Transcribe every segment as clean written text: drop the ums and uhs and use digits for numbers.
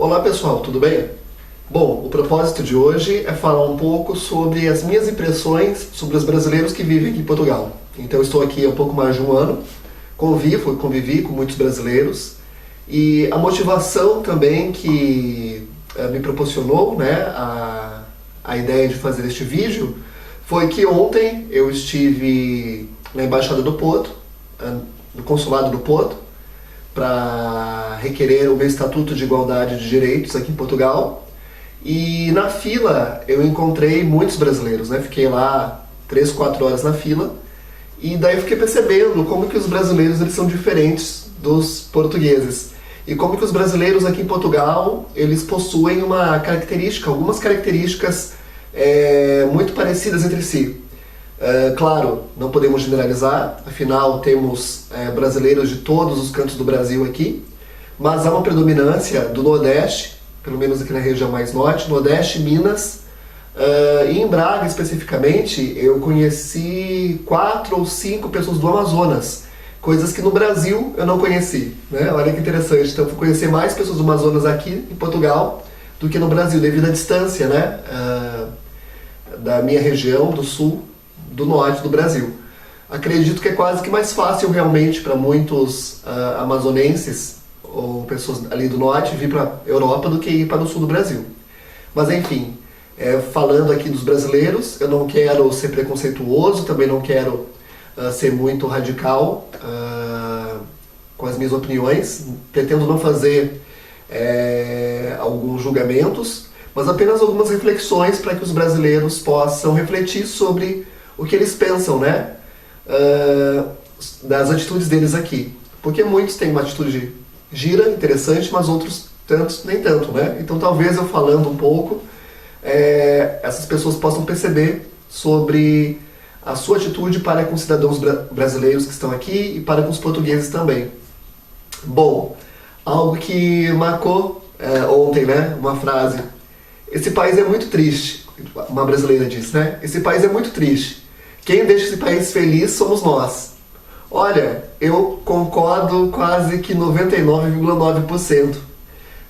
Olá pessoal, tudo bem? Bom, o propósito de hoje é falar um pouco sobre as minhas impressões sobre os brasileiros que vivem aqui em Portugal. Então eu estou aqui há um pouco mais de um ano, convivi com muitos brasileiros e a motivação também que me proporcionou, né, a ideia de fazer este vídeo foi que ontem eu estive na Embaixada do Porto, no Consulado do Porto, para requerer o meu Estatuto de Igualdade de Direitos aqui em Portugal. E na fila eu encontrei muitos brasileiros, né? Fiquei lá 3, 4 horas na fila e daí eu fiquei percebendo como que os brasileiros eles são diferentes dos portugueses e como que os brasileiros aqui em Portugal eles possuem algumas características muito parecidas entre si. Claro, não podemos generalizar, afinal temos brasileiros de todos os cantos do Brasil aqui, mas há uma predominância do Nordeste, pelo menos aqui na região mais norte, Nordeste, Minas, e em Braga especificamente eu conheci 4 ou 5 pessoas do Amazonas, coisas que no Brasil eu não conheci, né? Olha que interessante, então eu fui conhecer mais pessoas do Amazonas aqui em Portugal do que no Brasil, devido à distância, né? Da minha região, do sul, do norte do Brasil. Acredito que é quase que mais fácil realmente para muitos amazonenses ou pessoas ali do norte vir para a Europa do que ir para o sul do Brasil. Mas enfim, falando aqui dos brasileiros, eu não quero ser preconceituoso, também não quero ser muito radical com as minhas opiniões, pretendo não fazer alguns julgamentos, mas apenas algumas reflexões para que os brasileiros possam refletir sobre o que eles pensam, né, das atitudes deles aqui. Porque muitos têm uma atitude gira, interessante, mas outros tantos nem tanto, né? Então talvez eu falando um pouco, essas pessoas possam perceber sobre a sua atitude para com os cidadãos brasileiros que estão aqui e para com os portugueses também. Bom, algo que marcou ontem, né, uma frase: esse país é muito triste, uma brasileira disse, né? Esse país é muito triste. Quem deixa esse país feliz somos nós. Olha, eu concordo quase que 99,9%.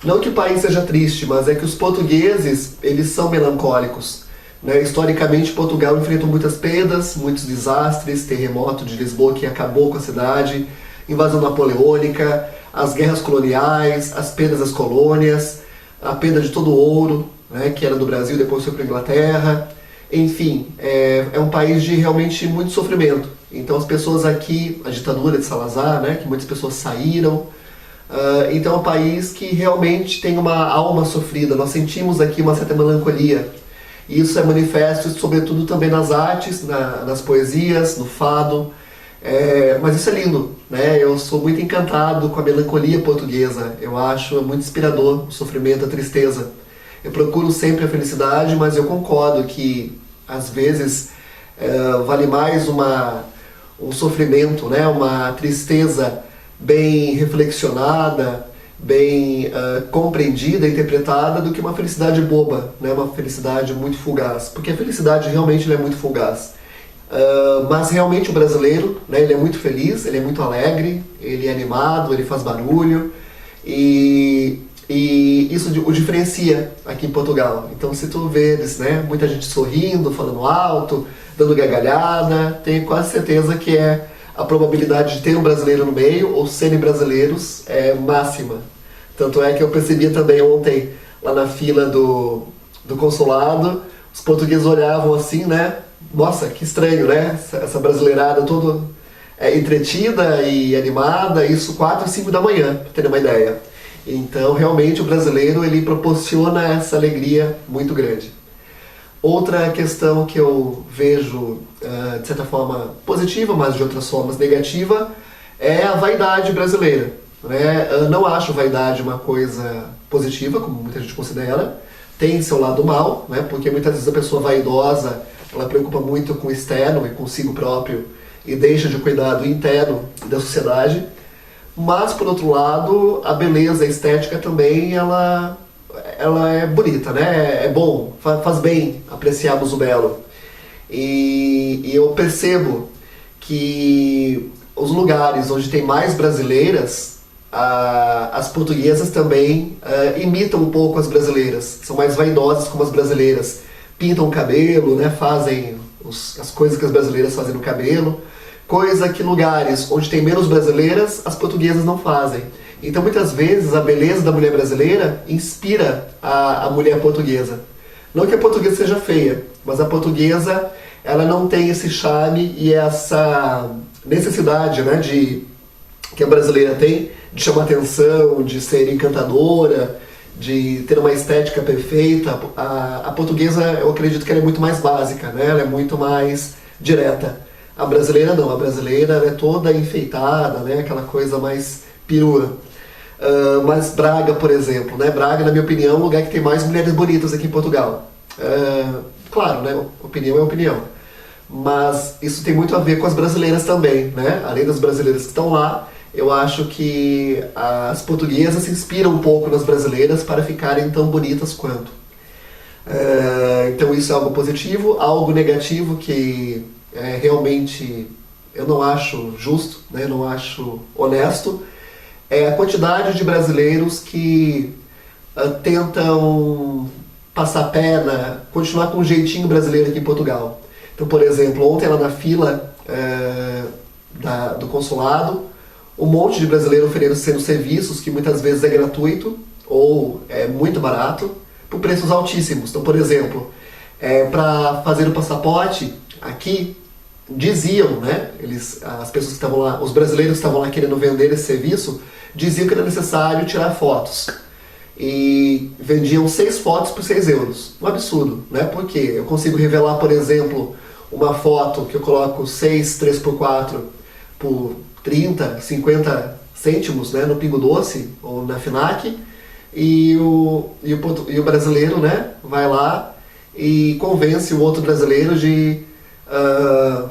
Não que o país seja triste, mas é que os portugueses, eles são melancólicos, né? Historicamente, Portugal enfrentou muitas perdas, muitos desastres, terremoto de Lisboa que acabou com a cidade, invasão napoleônica, as guerras coloniais, as perdas das colônias, a perda de todo o ouro, né, que era do Brasil, depois foi para a Inglaterra. Enfim, é um país de realmente muito sofrimento. Então as pessoas aqui, a ditadura de Salazar, né, que muitas pessoas saíram, então é um país que realmente tem uma alma sofrida. Nós sentimos aqui uma certa melancolia. E isso é manifesto sobretudo também nas artes, nas poesias, no fado. Mas isso é lindo, né? Eu sou muito encantado com a melancolia portuguesa. Eu acho muito inspirador o sofrimento, a tristeza. Eu procuro sempre a felicidade, mas eu concordo que, às vezes, vale mais um sofrimento, né? Uma tristeza bem reflexionada, bem compreendida, interpretada, do que uma felicidade boba, né? Uma felicidade muito fugaz. Porque a felicidade realmente é muito fugaz. Mas realmente o brasileiro, né, ele é muito feliz, ele é muito alegre, ele é animado, ele faz barulho e isso o diferencia aqui em Portugal. Então se tu vês, né, muita gente sorrindo, falando alto, dando gargalhada, tenho quase certeza que a probabilidade de ter um brasileiro no meio ou serem brasileiros é máxima. Tanto é que eu percebia também ontem lá na fila do consulado, os portugueses olhavam assim, né? Nossa, que estranho, né? Essa brasileirada toda entretida e animada, isso 4 e 5 da manhã, para ter uma ideia. Então, realmente, o brasileiro ele proporciona essa alegria muito grande. Outra questão que eu vejo, de certa forma, positiva, mas de outras formas negativa, é a vaidade brasileira, né? Eu não acho vaidade uma coisa positiva, como muita gente considera. Tem seu lado mal, né? Porque muitas vezes a pessoa vaidosa, ela preocupa muito com o externo e consigo próprio e deixa de cuidar do interno e da sociedade. Mas, por outro lado, a beleza, a estética também, ela é bonita, né? É bom, faz bem apreciarmos o belo. E eu percebo que os lugares onde tem mais brasileiras, as portuguesas também imitam um pouco as brasileiras, são mais vaidosas como as brasileiras, pintam o cabelo, né, fazem as coisas que as brasileiras fazem no cabelo, coisa que lugares onde tem menos brasileiras, as portuguesas não fazem. Então muitas vezes a beleza da mulher brasileira inspira a mulher portuguesa. Não que a portuguesa seja feia, mas a portuguesa ela não tem esse charme e essa necessidade, né, que a brasileira tem de chamar atenção, de ser encantadora, de ter uma estética perfeita. A portuguesa, eu acredito que ela é muito mais básica, né? Ela é muito mais direta. A brasileira não, a brasileira ela é toda enfeitada, né? Aquela coisa mais perua. Mas Braga, por exemplo, né? Braga, na minha opinião, é um lugar que tem mais mulheres bonitas aqui em Portugal. Claro, né? Opinião é opinião. Mas isso tem muito a ver com as brasileiras também, né? Além das brasileiras que estão lá, eu acho que as portuguesas se inspiram um pouco nas brasileiras para ficarem tão bonitas quanto. Então isso é algo positivo. Algo negativo que realmente eu não acho justo, né? Não acho honesto, é a quantidade de brasileiros que tentam passar a perna, continuar com um jeitinho brasileiro aqui em Portugal. Então, por exemplo, ontem lá na fila do consulado, um monte de brasileiro oferecendo serviços que muitas vezes é gratuito ou é muito barato, por preços altíssimos. Então, por exemplo, para fazer o passaporte, aqui diziam, né, as pessoas que estavam lá, os brasileiros que estavam lá querendo vender esse serviço, diziam que era necessário tirar fotos. E vendiam 6 fotos por 6 euros. Um absurdo, né? Porque eu consigo revelar, por exemplo, uma foto que eu coloco 6 3x4 por 30, 50 cêntimos, né, no Pingo Doce ou na Fnac, e o brasileiro, né, vai lá e convence o outro brasileiro de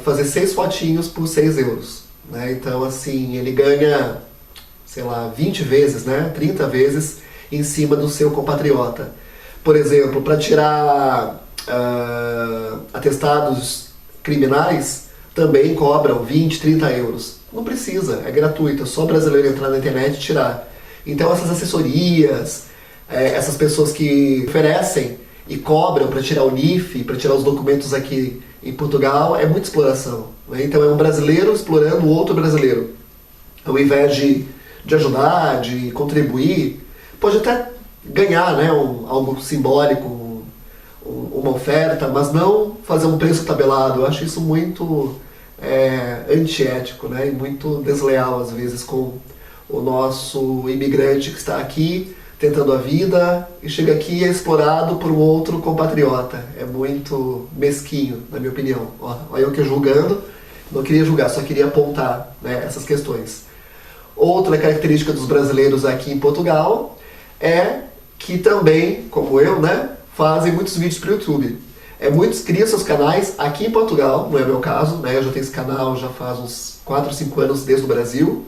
fazer 6 fotinhos por 6 euros. Né? Então, assim, ele ganha, sei lá, 20 vezes, né, 30 vezes em cima do seu compatriota. Por exemplo, para tirar atestados criminais, também cobram 20, 30 euros. Não precisa, é gratuito, é só brasileiro entrar na internet e tirar. Então essas assessorias, essas pessoas que oferecem e cobram para tirar o NIF, para tirar os documentos aqui em Portugal, é muita exploração. Né? Então é um brasileiro explorando o outro brasileiro. Ao invés de ajudar, de contribuir, pode até ganhar, né, algo simbólico, uma oferta, mas não fazer um preço tabelado. Eu acho isso muito antiético, né, e muito desleal às vezes com o nosso imigrante que está aqui tentando a vida e chega aqui e é explorado por um outro compatriota. É muito mesquinho, na minha opinião. Olha eu que julgando, não queria julgar, só queria apontar, né, essas questões. Outra característica dos brasileiros aqui em Portugal é que também, como eu, né, fazem muitos vídeos para o YouTube. Muitos criam seus canais aqui em Portugal, não é meu caso, né, eu já tenho esse canal já faz uns 4 ou 5 anos desde o Brasil,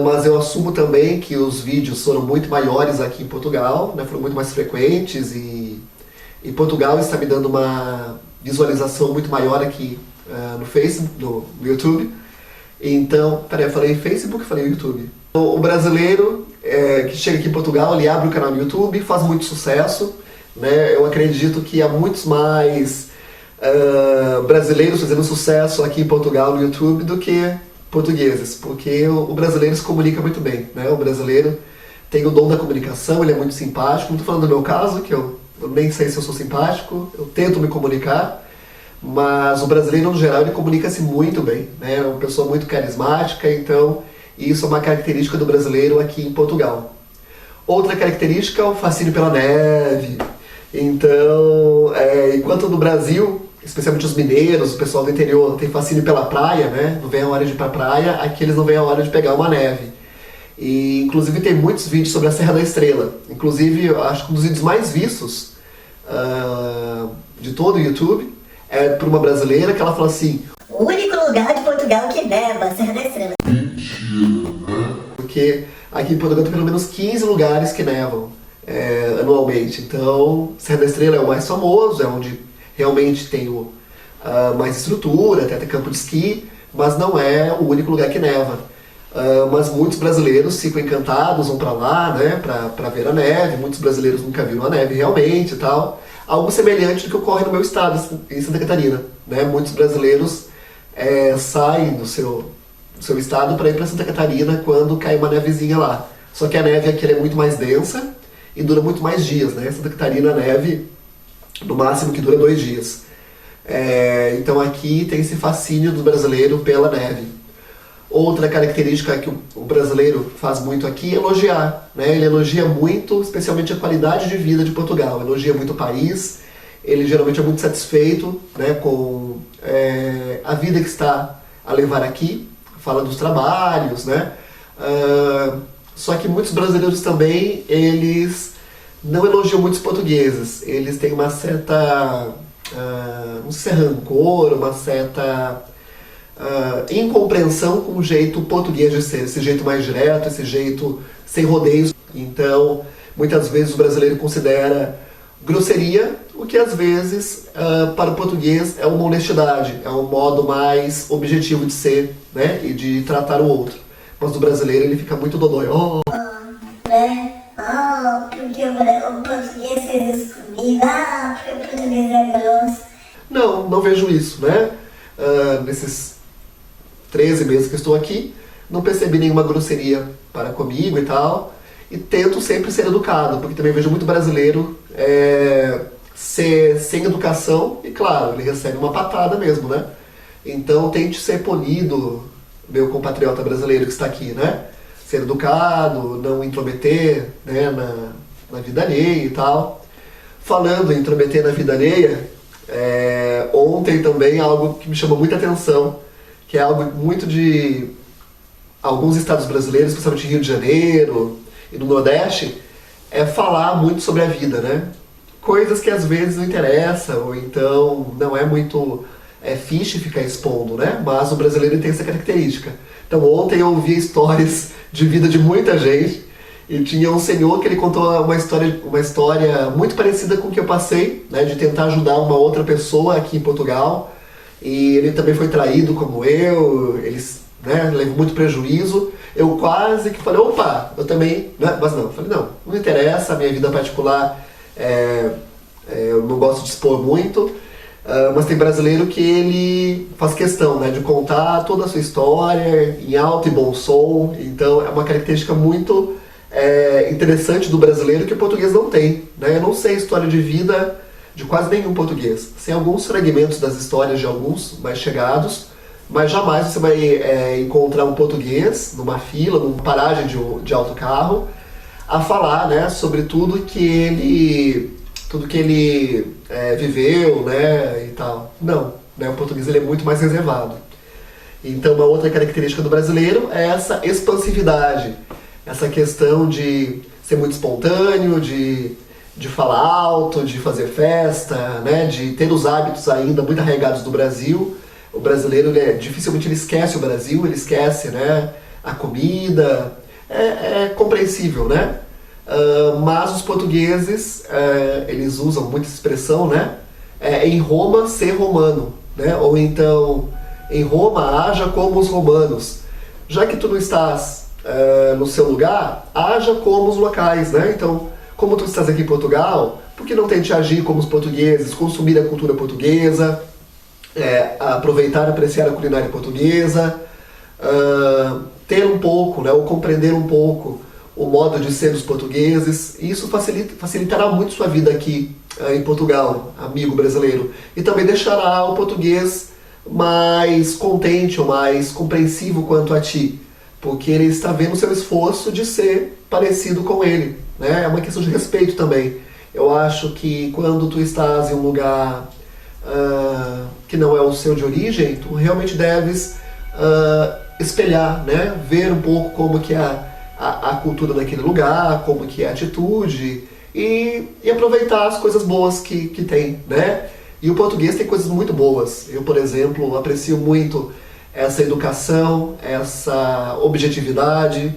mas eu assumo também que os vídeos foram muito maiores aqui em Portugal, né, foram muito mais frequentes e Portugal está me dando uma visualização muito maior aqui no Facebook, no YouTube. Então, peraí, eu falei Facebook, falei YouTube. O brasileiro que chega aqui em Portugal, ele abre o canal no YouTube, faz muito sucesso, né? Eu acredito que há muitos mais brasileiros fazendo sucesso aqui em Portugal no YouTube do que portugueses, porque o brasileiro se comunica muito bem, né? O brasileiro tem o dom da comunicação, ele é muito simpático. Não estou falando do meu caso, que eu nem sei se eu sou simpático, eu tento me comunicar, mas o brasileiro no geral ele comunica-se muito bem, né? É uma pessoa muito carismática, então isso é uma característica do brasileiro aqui em Portugal. Outra característica é o fascínio pela neve. Então, enquanto no Brasil, especialmente os mineiros, o pessoal do interior tem fascínio pela praia, né? Não vem a hora de ir pra praia, aqui eles não vêm a hora de pegar uma neve. E inclusive tem muitos vídeos sobre a Serra da Estrela. Inclusive, eu acho que um dos vídeos mais vistos de todo o YouTube é por uma brasileira que ela fala assim: o único lugar de Portugal que neva, a Serra da Estrela. Porque aqui em Portugal tem pelo menos 15 lugares que nevam anualmente. Então, Serra da Estrela é o mais famoso, é onde realmente tem mais estrutura, tem até campo de esqui, mas não é o único lugar que neva. Mas muitos brasileiros ficam encantados, vão para lá, né, para ver a neve. Muitos brasileiros nunca viram a neve realmente e tal. Algo semelhante do que ocorre no meu estado, em Santa Catarina, né? Muitos brasileiros saem do seu estado para ir para Santa Catarina quando cai uma nevezinha lá. Só que a neve aqui é muito mais densa e dura muito mais dias, né? Santa Catarina, a neve, no máximo que dura 2 dias. Então aqui tem esse fascínio do brasileiro pela neve. Outra característica que o brasileiro faz muito aqui é elogiar, né? Ele elogia muito, especialmente a qualidade de vida de Portugal, elogia muito o país, ele geralmente é muito satisfeito, né, com a vida que está a levar aqui, fala dos trabalhos, né? Só que muitos brasileiros também, eles não elogiam muitos portugueses, eles têm uma certa, um certo rancor, uma certa incompreensão com o jeito português de ser, esse jeito mais direto, esse jeito sem rodeios. Então, muitas vezes o brasileiro considera grosseria, o que às vezes para o português é uma honestidade, é um modo mais objetivo de ser, né, e de tratar o outro. Mas o brasileiro ele fica muito dodói. Porque o português fez isso comigo, porque o português é grosso. Não vejo isso, né? Nesses 13 meses que estou aqui, não percebi nenhuma grosseria para comigo e tal, e tento sempre ser educado, porque também vejo muito brasileiro ser sem educação, e claro, ele recebe uma patada mesmo, né? Então tente ser polido, meu compatriota brasileiro que está aqui, né? Ser educado, não intrometer, né, na vida alheia e tal. Falando em intrometer na vida alheia, ontem também algo que me chamou muita atenção, que é algo muito de alguns estados brasileiros, principalmente Rio de Janeiro e no Nordeste, é falar muito sobre a vida, né? Coisas que às vezes não interessam, ou então não é muito fiche ficar expondo, né? Mas o brasileiro tem essa característica. Então ontem eu ouvi histórias de vida de muita gente, e tinha um senhor que ele contou uma história muito parecida com o que eu passei, né, de tentar ajudar uma outra pessoa aqui em Portugal, e ele também foi traído como ele, né, levou muito prejuízo. Eu quase que falei, opa, eu também, né? Mas não, eu falei, não interessa, a minha vida particular, eu não gosto de expor muito, mas tem brasileiro que ele faz questão, né, de contar toda a sua história em alto e bom som. Então é uma característica muito interessante do brasileiro que o português não tem, né? Eu não sei a história de vida de quase nenhum português. Sei alguns fragmentos das histórias de alguns mais chegados, mas jamais você vai encontrar um português numa fila, numa paragem de autocarro, a falar, né, sobre tudo que ele viveu, né, e tal. Não, né, o português ele é muito mais reservado. Então uma outra característica do brasileiro é essa expansividade, essa questão de ser muito espontâneo, de falar alto, de fazer festa, né, de ter os hábitos ainda muito arraigados do Brasil. O brasileiro, dificilmente ele esquece o Brasil, ele esquece, né, a comida, é compreensível, né? Mas os portugueses, eles usam muita expressão, né? Em Roma, ser romano, né? Ou então, em Roma, haja como os romanos. Já que tu não estás no seu lugar, haja como os locais, né? Então, como tu estás aqui em Portugal, por que não tente agir como os portugueses, consumir a cultura portuguesa, aproveitar e apreciar a culinária portuguesa, ter um pouco, né, ou compreender um pouco o modo de ser dos portugueses. E isso facilitará muito sua vida aqui em Portugal, amigo brasileiro, e também deixará o português mais contente ou mais compreensivo quanto a ti, porque ele está vendo o seu esforço de ser parecido com ele, né? É uma questão de respeito também. Eu acho que quando tu estás em um lugar que não é o seu de origem, tu realmente deves espelhar, né? Ver um pouco como que é a cultura daquele lugar, como que é a atitude, e aproveitar as coisas boas que tem, né? E o português tem coisas muito boas. Eu, por exemplo, aprecio muito essa educação, essa objetividade,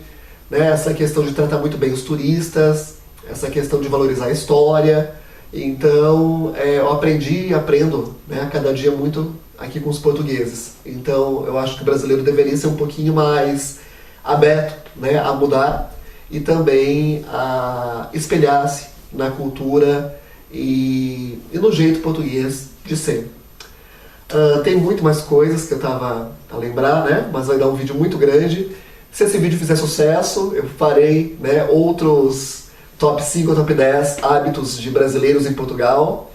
né? Essa questão de tratar muito bem os turistas, essa questão de valorizar a história. Então, eu aprendi e aprendo, né, a cada dia muito aqui com os portugueses. Então, eu acho que o brasileiro deveria ser um pouquinho mais aberto, né, a mudar e também a espelhar-se na cultura e no jeito português de ser. Tem muito mais coisas que eu estava a lembrar, né, mas vai dar um vídeo muito grande. Se esse vídeo fizer sucesso, eu farei, né, outros top 5 ou top 10 hábitos de brasileiros em Portugal.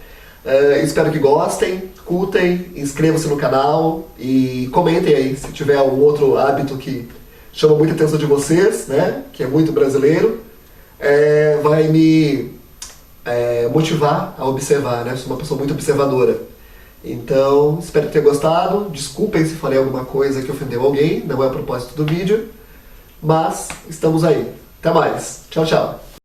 Espero que gostem, curtem, inscrevam-se no canal e comentem aí se tiver algum outro hábito que chama muita atenção de vocês, né, que é muito brasileiro. Vai me motivar a observar, né, sou uma pessoa muito observadora. Então, espero que tenha gostado. Desculpem se falei alguma coisa que ofendeu alguém, não é o propósito do vídeo. Mas estamos aí. Até mais. Tchau, tchau.